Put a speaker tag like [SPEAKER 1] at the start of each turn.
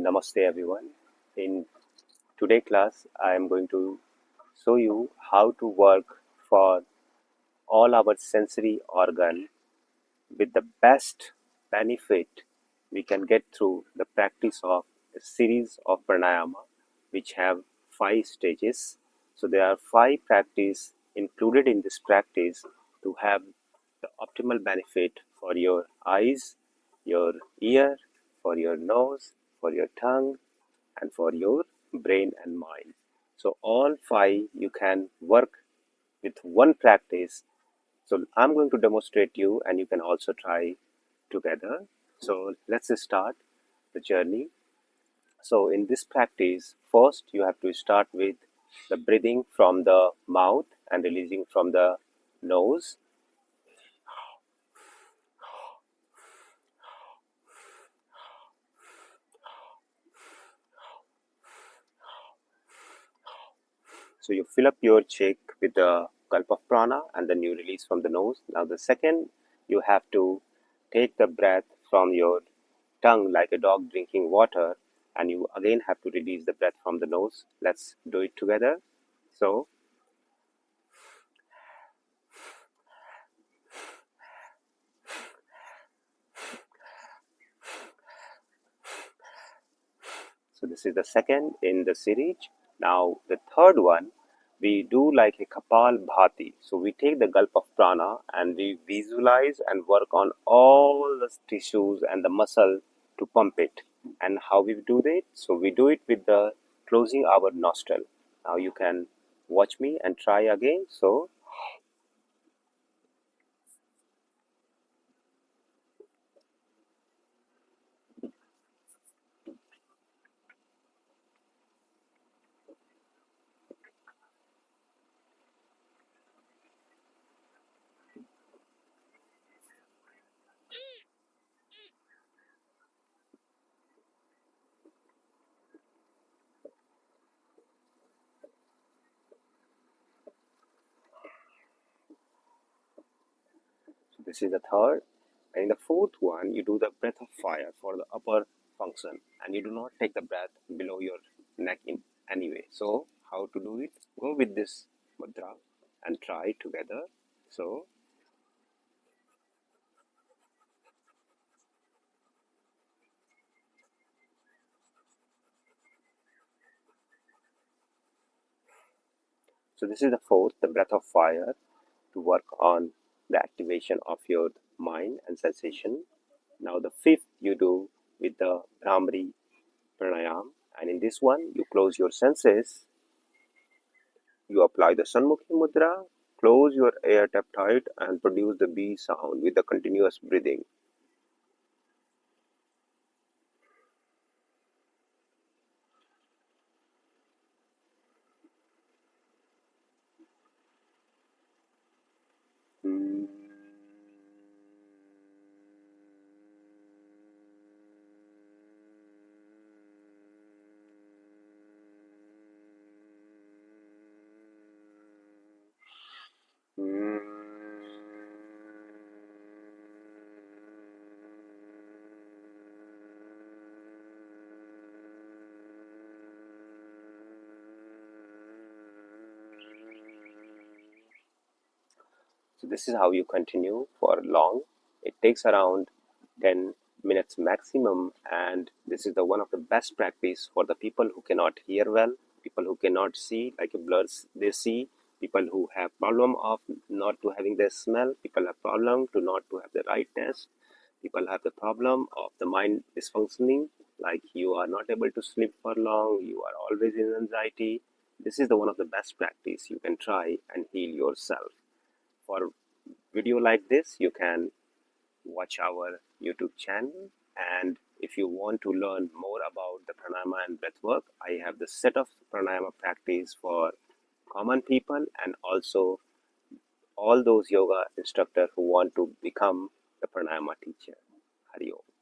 [SPEAKER 1] Namaste everyone. In today class, I am going to show you how to work for all our sensory organ with the best benefit we can get through the practice of a series of pranayama which have 5 stages. So there are 5 practice included in this practice to have the optimal benefit for your eyes, your ear, for your nose, for your tongue, and for your brain and mind. So all 5 you can work with one practice. So I'm going to demonstrate you and you can also try together. So let's start the journey. So in this practice, first you have to start with the breathing from the mouth and releasing from the nose. So you fill up your cheek with the gulp of prana and then you release from the nose. Now the second, you have to take the breath from your tongue like a dog drinking water, and you again have to release the breath from the nose. Let's do it together. So this is the second in the series. Now the third one, we do like a Kapal Bhati. So we take the gulp of prana and we visualize and work on all the tissues and the muscle to pump it. And how we do that? So we do it with the closing our nostril. Now you can watch me and try again. So this is the third. And in the fourth one, you do the breath of fire for the upper function, and you do not take the breath below your neck in any way. So, how to do it? Go with this mudra and try together. So, this is the fourth, the breath of fire, to work on the activation of your mind and sensation. Now, the fifth you do with the Brahmari Pranayam, and in this one, you close your senses. You apply the Sanmukhi Mudra, close your air tap tight and produce the B sound with the continuous breathing. So this is how you continue for long. It takes around 10 minutes maximum, and this is the one of the best practice for the people who cannot hear well, people who cannot see like a blur they see, people who have problem of not to having their smell, people have problem to not to have the right taste, people have the problem of the mind dysfunctioning, like you are not able to sleep for long, you are always in anxiety. This is the one of the best practice you can try and heal yourself. For video like this, you can watch our YouTube channel. And if you want to learn more about the pranayama and breathwork, I have the set of pranayama practice for common people and also all those yoga instructors who want to become the pranayama teacher. Hari Om.